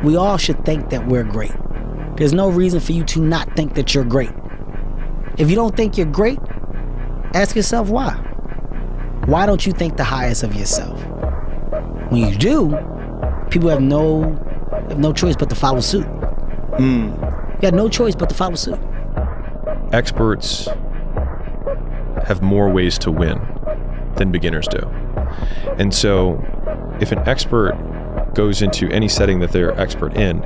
We all should think that we're great. There's no reason for you to not think that you're great. If you don't think you're great, ask yourself why. Why don't you think the highest of yourself? When you do, people have no choice but to follow suit. You got no choice but to follow suit. Experts have more ways to win than beginners do. And so if an expert goes into any setting that they're expert in,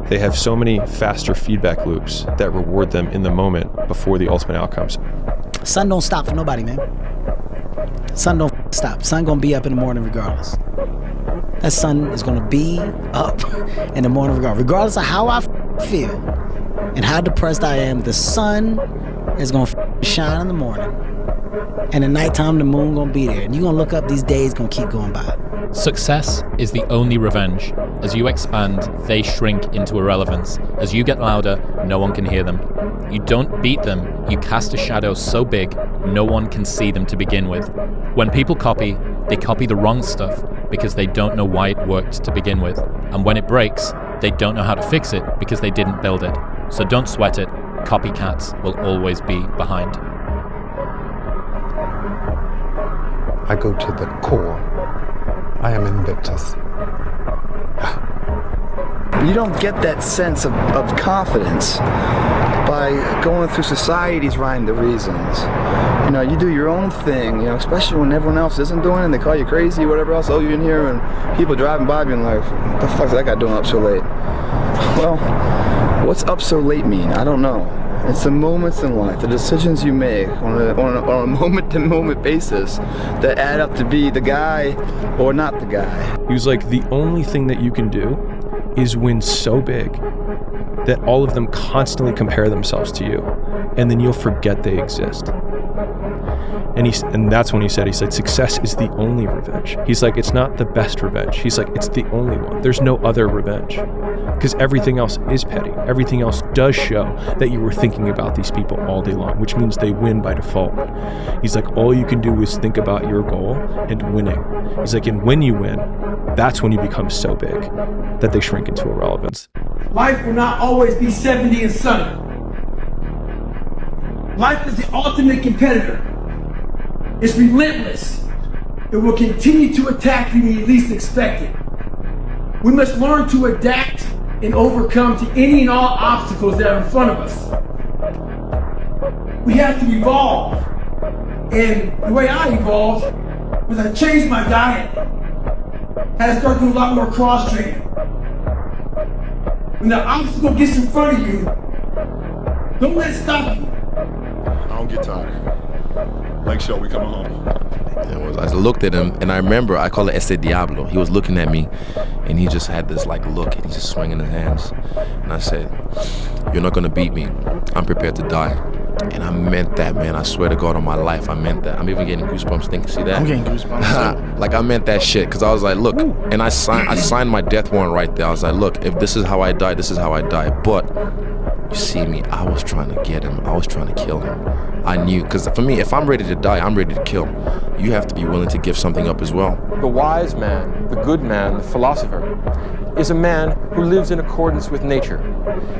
they have so many faster feedback loops that reward them in the moment before the ultimate outcomes. Sun don't stop for nobody, man. Sun don't stop. Sun gonna be up in the morning regardless. That sun is gonna be up in the morning regardless of how I feel and how depressed I am. The sun is gonna shine in the morning, and at nighttime the moon gonna be there, and you're gonna look up, these days gonna keep going by. Success is the only revenge. As you expand, they shrink into irrelevance. As you get louder, no one can hear them. You don't beat them, you cast a shadow so big, no one can see them to begin with. When people copy, they copy the wrong stuff because they don't know why it worked to begin with. And when it breaks, they don't know how to fix it because they didn't build it. So don't sweat it. Copycats will always be behind. I go to the core. I am Invictus. You don't get that sense of confidence by going through society's rhyme the reasons. You know, you do your own thing, you know, especially when everyone else isn't doing it and they call you crazy or whatever else. Oh, you're in here and people driving by being like, what the fuck's that guy doing up so late? Well, what's up so late mean? I don't know. It's the moments in life, the decisions you make on a moment-to-moment basis that add up to be the guy or not the guy. He was like, the only thing that you can do is win so big that all of them constantly compare themselves to you, and then you'll forget they exist. And that's when he said, success is the only revenge. He's like, it's not the best revenge. He's like, it's the only one. There's no other revenge. Because everything else is petty. Everything else does show that you were thinking about these people all day long, which means they win by default. He's like, all you can do is think about your goal and winning. He's like, and when you win, that's when you become so big that they shrink into irrelevance. Life will not always be 70 and sunny. Life is the ultimate competitor. It's relentless. It will continue to attack you when you least expect it. We must learn to adapt and overcome to any and all obstacles that are in front of us. We have to evolve. And the way I evolved was I changed my diet. Had to start doing a lot more cross training. When the obstacle gets in front of you, don't let it stop you. I don't get tired. Like show, we coming home. I looked at him, and I remember, I call it Ese Diablo. He was looking at me, and he just had this like look, and he's just swinging his hands. And I said, you're not gonna beat me. I'm prepared to die. And I meant that, man. I swear to God on my life, I meant that. I'm even getting goosebumps thinking, see that? I'm getting goosebumps. Like, I meant that shit, because I was like, look, and I signed my death warrant right there. I was like, look, if this is how I die, this is how I die. But you see me, I was trying to get him. I was trying to kill him. I knew, because for me, if I'm ready to die, I'm ready to kill. You have to be willing to give something up as well. The wise man, the good man, the philosopher, is a man who lives in accordance with nature.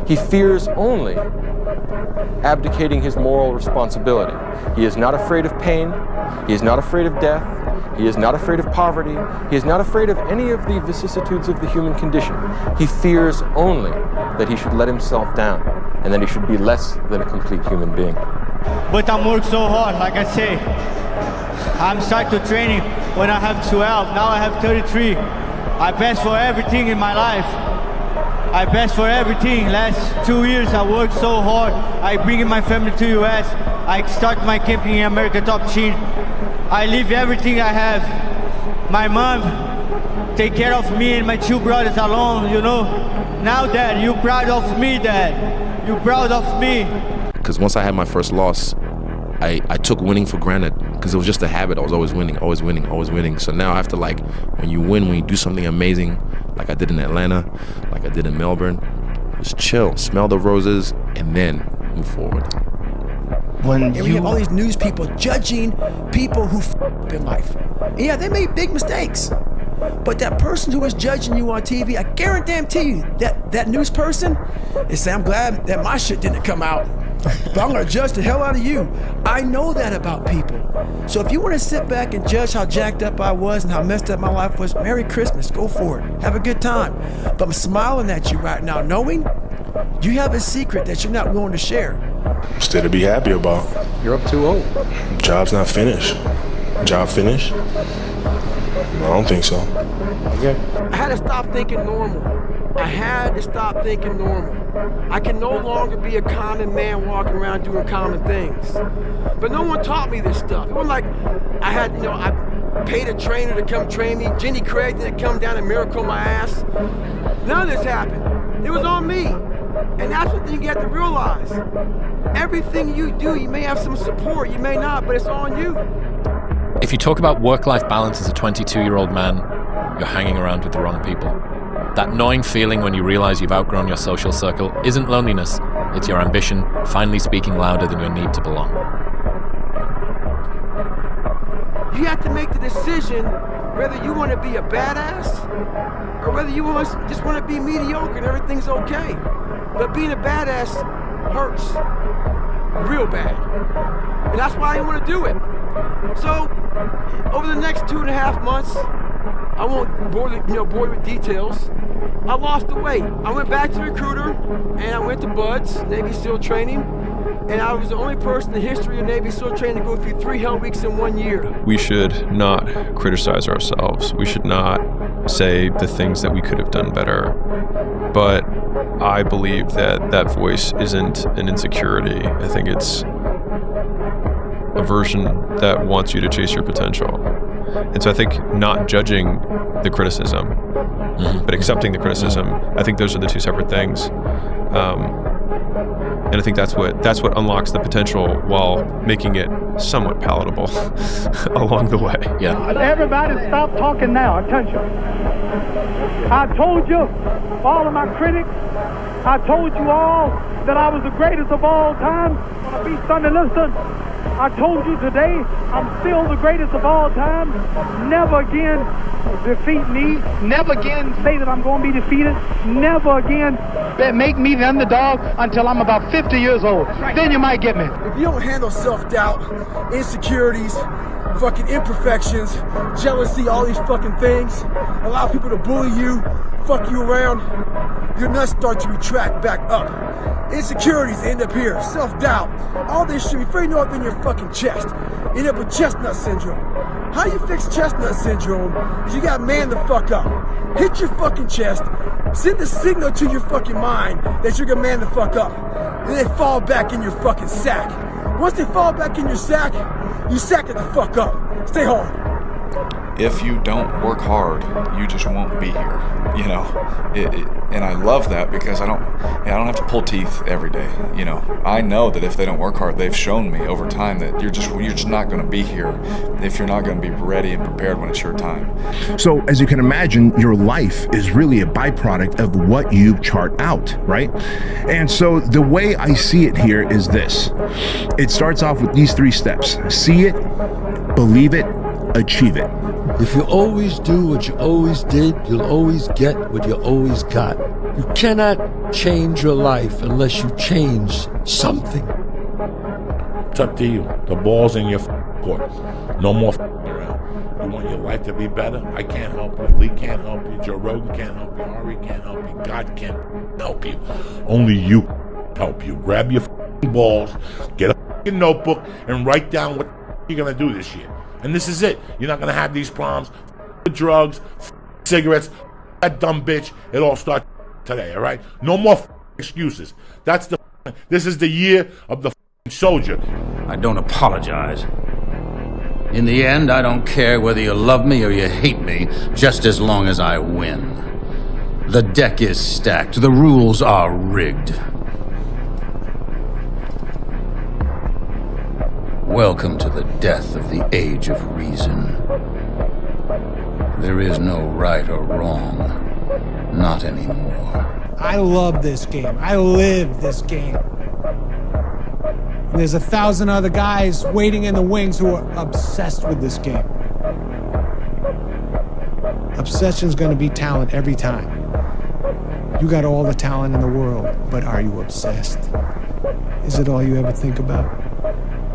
He fears only abdicating his moral responsibility. He is not afraid of pain. He is not afraid of death. He is not afraid of poverty. He is not afraid of any of the vicissitudes of the human condition. He fears only that he should let himself down and that he should be less than a complete human being. But I'm working so hard, like I say. I'm starting to training when I have 12, now I have 33. I passed for everything in my life. I passed for everything. Last 2 years I worked so hard. I bring my family to US. I start my camping in America Top Team. I leave everything I have. My mom take care of me and my 2 brothers alone, you know. Now, Dad, you proud of me, Dad. You proud of me. Because once I had my first loss, I took winning for granted, because it was just a habit. I was always winning, always winning, always winning. So now I have to, like, when you win, when you do something amazing, like I did in Atlanta, like I did in Melbourne, just chill, smell the roses, and then move forward. And we have all these news people judging people who f*** up in life. Yeah, they made big mistakes. But that person who is judging you on TV, I guarantee you that news person is saying, I'm glad that my shit didn't come out, but I'm gonna judge the hell out of you. I know that about people. So if you wanna sit back and judge how jacked up I was and how messed up my life was, Merry Christmas, go for it, have a good time. But I'm smiling at you right now, knowing you have a secret that you're not willing to share. Still to be happy about. You're up 2-0. Job's not finished. Job finished? I don't think so. Okay. I had to stop thinking normal. I had to stop thinking normal. I can no longer be a common man walking around doing common things. But no one taught me this stuff. It wasn't like I had, I paid a trainer to come train me. Jenny Craig didn't come down and miracle my ass. None of this happened. It was on me. And that's the thing you have to realize. Everything you do, you may have some support, you may not, but it's on you. If you talk about work-life balance as a 22-year-old man, you're hanging around with the wrong people. That gnawing feeling when you realize you've outgrown your social circle isn't loneliness, it's your ambition finally speaking louder than your need to belong. You have to make the decision whether you want to be a badass or whether you just want to be mediocre and everything's okay. But being a badass hurts real bad. And that's why I didn't want to do it. So, over the next 2.5 months, I won't bore you with details. I lost the weight. I went back to the recruiter, and I went to Buds, Navy SEAL training, and I was the only person in the history of Navy SEAL training to go through 3 hell weeks in 1 year. We should not criticize ourselves. We should not say the things that we could have done better. But I believe that that voice isn't an insecurity. I think it's a version that wants you to chase your potential. And so I think not judging the criticism, but accepting the criticism, I think those are the two separate things. And I think that's what unlocks the potential while making it somewhat palatable along the way. Yeah. Everybody stop talking now. Attention. I told you, all of my critics, I told you all that I was the greatest of all time. On a beat Sunday, listen. I told you today, I'm still the greatest of all time. Never again defeat me. Never again say that I'm going to be defeated. Never again make me the underdog until I'm about 50 years old. Then you might get me. If you don't handle self-doubt, insecurities, fucking imperfections, jealousy, all these fucking things, allow people to bully you, fuck you around, your nuts start to retract back up. Insecurities end up here, self-doubt, all this shit. Before you know it, in your fucking chest. You end up with chestnut syndrome. How you fix chestnut syndrome is you gotta man the fuck up. Hit your fucking chest, send the signal to your fucking mind that you're gonna man the fuck up. Then they fall back in your fucking sack. Once they fall back in your sack, you sack it the fuck up. Stay hard. If you don't work hard, you just won't be here, and I love that because I don't have to pull teeth every day, I know that if they don't work hard, they've shown me over time that you're just not going to be here if you're not going to be ready and prepared when it's your time. So as you can imagine, your life is really a byproduct of what you chart out, right? And so the way I see it here is this. It starts off with these 3 steps. See it, believe it, achieve it. If you always do what you always did, you'll always get what you always got. You cannot change your life unless you change something. It's up to you. The ball's in your court. No more around. You want your life to be better? I can't help you. Lee can't help you. Joe Rogan can't help you. Ari can't help you. God can't help you. Only you help you. Grab your balls, get a notebook, and write down what you're going to do this year. And this is it. You're not going to have these problems. Drugs, cigarettes, that dumb bitch. It all starts today, all right? No more excuses. This is the year of the soldier. I don't apologize. In the end, I don't care whether you love me or you hate me, just as long as I win. The deck is stacked. The rules are rigged. Welcome to the death of the age of reason. There is no right or wrong. Not anymore. I love this game. I live this game. There's 1,000 other guys waiting in the wings who are obsessed with this game. Obsession's gonna be talent every time. You got all the talent in the world, but are you obsessed? Is it all you ever think about?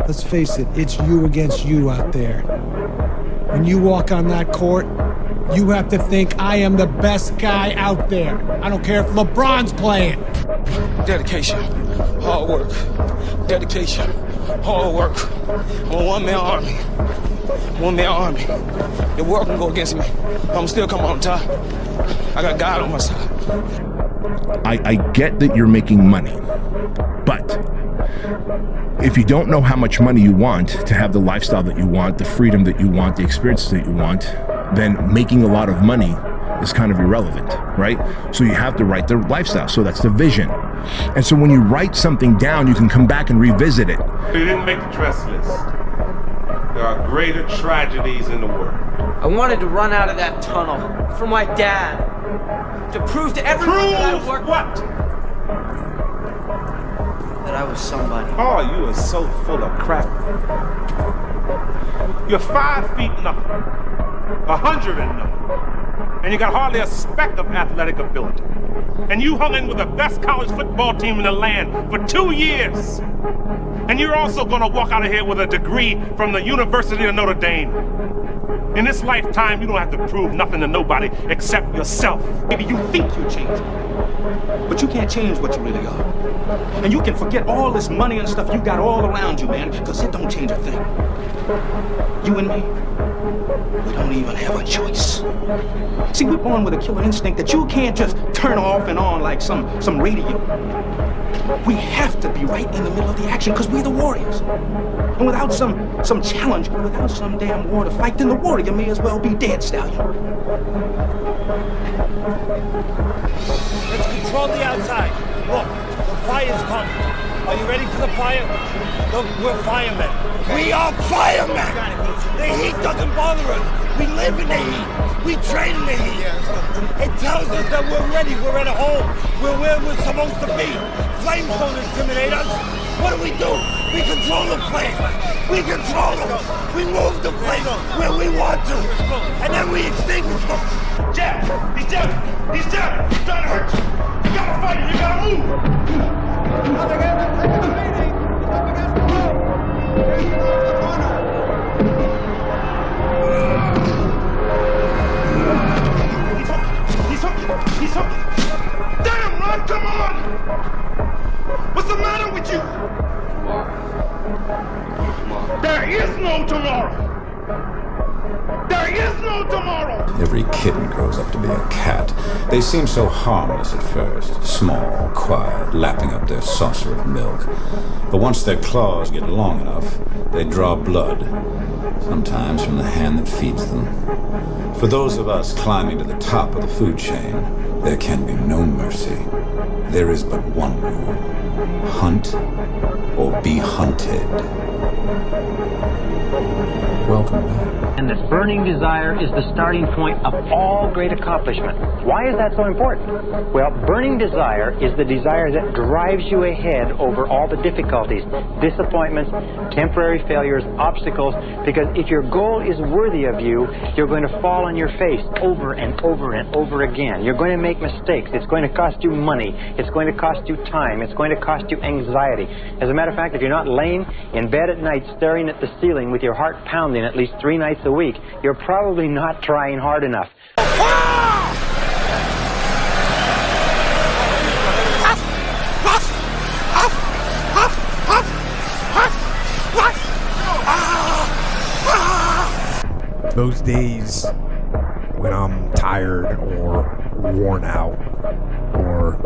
Let's face it, it's you against you out there. When you walk on that court, you have to think, I am the best guy out there. I don't care if LeBron's playing. Dedication, hard work. Dedication, hard work. I'm a one-man army. One-man army. The world can go against me. I'm still coming on top. I got God on my side. I get that you're making money, but if you don't know how much money you want to have the lifestyle that you want, the freedom that you want, the experiences that you want, then making a lot of money is kind of irrelevant, right? So you have to write the lifestyle. So that's the vision. And so when you write something down, you can come back and revisit it. They didn't make the dress list. There are greater tragedies in the world. I wanted to run out of that tunnel for my dad. To prove to everyone that I worked. What? That I was somebody. Oh, you are so full of crap. You're 5 feet nothing, 100 and nothing, and you got hardly a speck of athletic ability. And you hung in with the best college football team in the land for 2 years. And you're also gonna walk out of here with a degree from the University of Notre Dame. In this lifetime, you don't have to prove nothing to nobody except yourself. Maybe you think you're changing, but you can't change what you really are. And you can forget all this money and stuff you got all around you, man, because it don't change a thing. You and me, we don't even have a choice. See, we're born with a killer instinct that you can't just turn off and on like some radio. We have to be right in the middle of the action because we're the warriors. And without some challenge, without some damn war to fight, then the warrior may as well be dead, Stallion. Let's control the outside. Look, the fire's coming. Are you ready for the fire? Look, we're firemen. We are firemen! The heat doesn't bother us. We live in the heat. We train in the heat. It tells us that we're ready. We're at home. We're where we're supposed to be. Flames don't intimidate us. What do? We control the flames. We control them. We move the flames where we want to. And then we extinguish them. Jeff! He's Jeff! He's Jeff! He's trying to hurt you! You gotta fight him! You gotta move! Nothing else. Take a meeting. Up against the wall. He's hooking! Damn, Ron, come on! What's the matter with you? There is no tomorrow! There is no tomorrow! Every kitten grows up to be a cat. They seem so harmless at first, small, quiet, lapping up their saucer of milk. But once their claws get long enough, they draw blood, sometimes from the hand that feeds them. For those of us climbing to the top of the food chain, there can be no mercy. There is but one rule: hunt or be hunted. Welcome back. And this burning desire is the starting point of all great accomplishment. Why is that so important? Well, burning desire is the desire that drives you ahead over all the difficulties, disappointments, temporary failures, obstacles, because if your goal is worthy of you, you're going to fall on your face over and over and over again. You're going to make mistakes. It's going to cost you money. It's going to cost you time. It's going to cost you anxiety. As a matter of fact, if you're not laying in bed at night staring at the ceiling with your heart pounding at least 3 nights a week, you're probably not trying hard enough. Those days when I'm tired or worn out or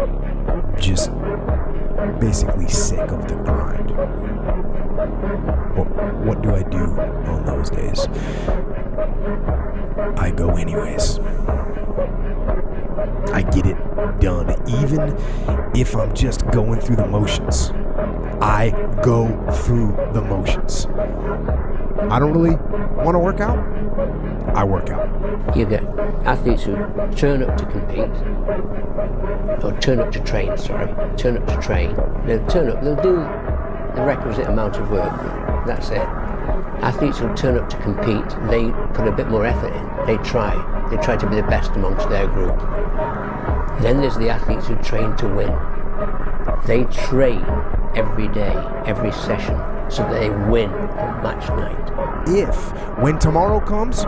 just basically sick of the grind, what do I do on those days? I go anyways. I get it done, even if I'm just going through the motions. I go through the motions. I don't really want to work out. I work out. You get athletes who turn up to compete, or turn up to train, They'll turn up, they'll do the requisite amount of work, that's it. Athletes who turn up to compete, they put a bit more effort in. They try to be the best amongst their group. Then there's the athletes who train to win. They train every day, every session, so that they win on match night. If, when tomorrow comes,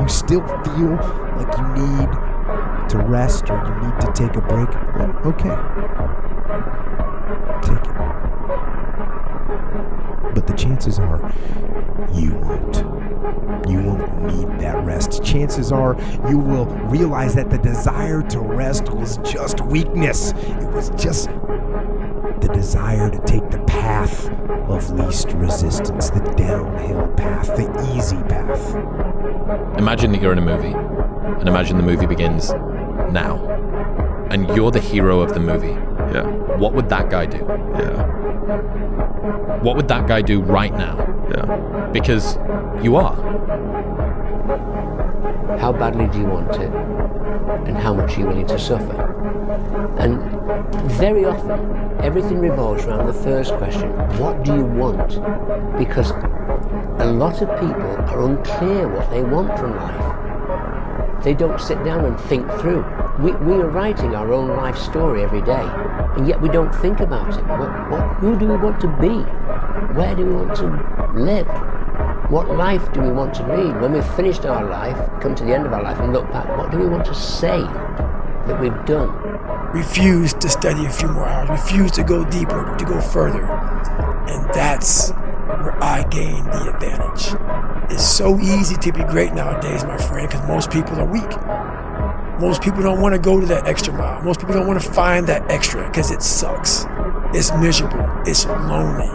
you still feel like you need to rest or you need to take a break, then okay. Take it. But the chances are you won't. You won't need that rest. Chances are you will realize that the desire to rest was just weakness. It was just the desire to take the path of least resistance, the downhill path, the easy path. Imagine that you're in a movie, and imagine the movie begins now, and you're the hero of the movie. Yeah. What would that guy do? Yeah. What would that guy do right now? Yeah. Because you are. How badly do you want it? And how much are you willing to suffer? And very often, everything revolves around the first question, what do you want? Because a lot of people are unclear what they want from life. They don't sit down and think through. We are writing our own life story every day, and yet we don't think about it. Who do we want to be? Where do we want to live? What life do we want to lead? When we've finished our life, come to the end of our life and look back, what do we want to say that we've done? Refuse to study a few more hours, refuse to go deeper, to go further. And that's where I gain the advantage. It's so easy to be great nowadays, my friend, because most people are weak. Most people don't want to go to that extra mile. Most people don't want to find that extra because it sucks. It's miserable. It's lonely.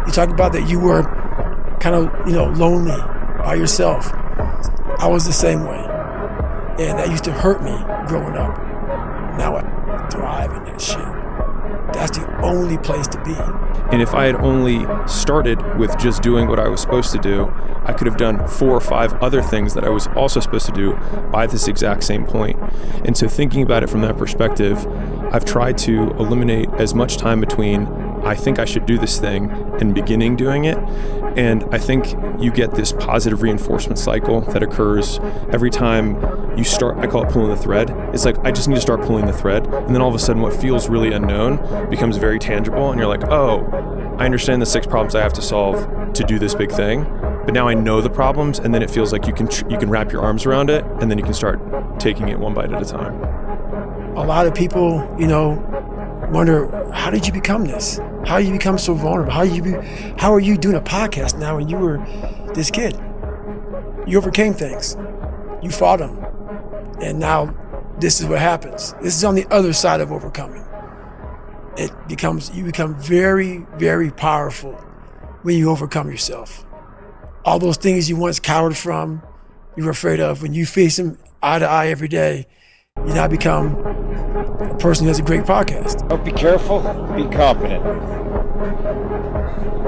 You talk about that you were kind of, lonely by yourself. I was the same way. And that used to hurt me growing up. Now I thrive in that shit. That's the only place to be. And if I had only started with just doing what I was supposed to do, I could have done 4 or 5 other things that I was also supposed to do by this exact same point. And so thinking about it from that perspective, I've tried to eliminate as much time between I think I should do this thing and beginning doing it. And I think you get this positive reinforcement cycle that occurs every time you start. I call it pulling the thread. It's like, I just need to start pulling the thread. And then all of a sudden what feels really unknown becomes very tangible. And you're like, oh, I understand the 6 problems I have to solve to do this big thing. But now I know the problems, and then it feels like you can wrap your arms around it, and then you can start taking it one bite at a time. A lot of people, wonder, how did you become this? How did you become so vulnerable? How are you doing a podcast now when you were this kid? You overcame things. You fought them. And now this is what happens. This is on the other side of overcoming. You become very, very powerful when you overcome yourself. All those things you once cowered from, you were afraid of, when you face them eye to eye every day, you now become a person who has a great podcast. Don't be careful, be competent.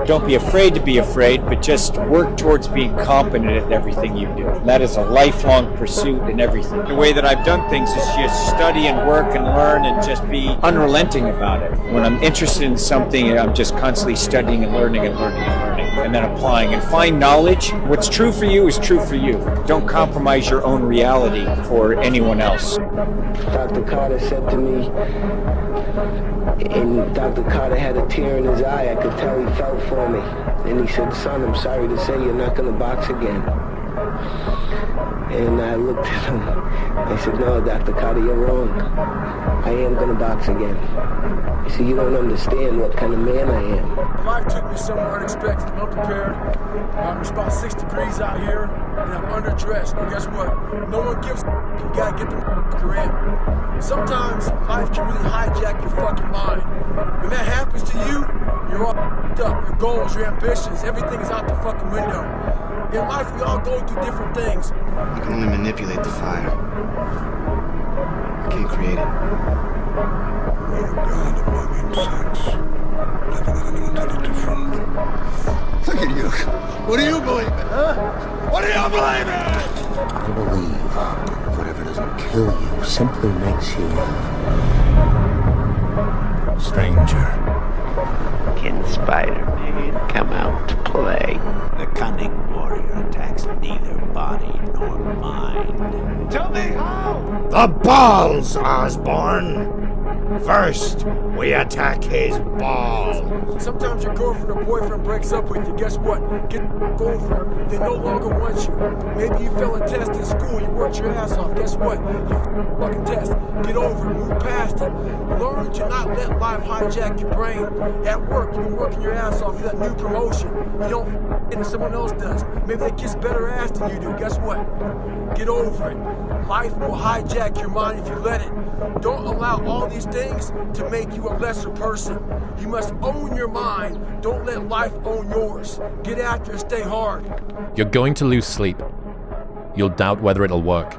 Don't be afraid to be afraid, but just work towards being competent at everything you do. That is a lifelong pursuit in everything. The way that I've done things is just study and work and learn and just be unrelenting about it. When I'm interested in something, I'm just constantly studying and learning and learning and learning, and then applying. And find knowledge. What's true for you is true for you. Don't compromise your own reality for anyone else. Dr. Carter said to me, and Dr. Carter had a tear in his eye. I could tell he felt for me. And he said, son, I'm sorry to say you're not going to box again. And I looked at him. I said, no, Dr. Carter, you're wrong. I am going to box again. He said, you don't understand what kind of man I am. Life took me somewhere unexpected. I'm unprepared. It's about 6 degrees out here, and I'm underdressed. But guess what? No one gives a you gotta get the in. Sometimes life can really hijack your fucking mind. When that happens to you, you're all up. Your goals, your ambitions, everything is out the fucking window. In life, we all go through different things. You can only manipulate the fire. You can't create it. Oh God, among insects. Never let anyone tell you different. Look at you. What do you believe in, huh? What do you believe in? I believe whatever doesn't kill you simply makes you stranger. Can Spider-Man, come out to play. The cunning warrior attacks neither body nor mind. Tell me how! The balls, Osborn! First, we attack his balls. Sometimes your girlfriend or boyfriend breaks up with you. Guess what? Get the over it. They no longer want you. Maybe you failed a test in school. You worked your ass off. Guess what? You fucking test. Get over it. Move past it. Learn to not let life hijack your brain. At work, you've been working your ass off for that new promotion. You don't it if someone else does. Maybe they kiss better ass than you do. Guess what? Get over it. Life will hijack your mind if you let it. Don't allow all these things to make you a lesser person. You must own your mind. Don't let life own yours. Get after it, stay hard. You're going to lose sleep. You'll doubt whether it'll work.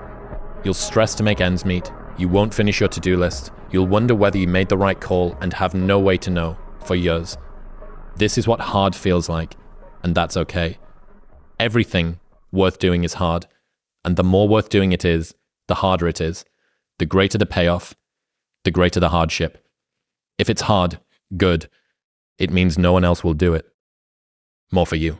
You'll stress to make ends meet. You won't finish your to-do list. You'll wonder whether you made the right call and have no way to know for years. This is what hard feels like, and that's okay. Everything worth doing is hard, and the more worth doing it is, the harder it is. The greater the payoff, the greater the hardship. If it's hard, good. It means no one else will do it. More for you.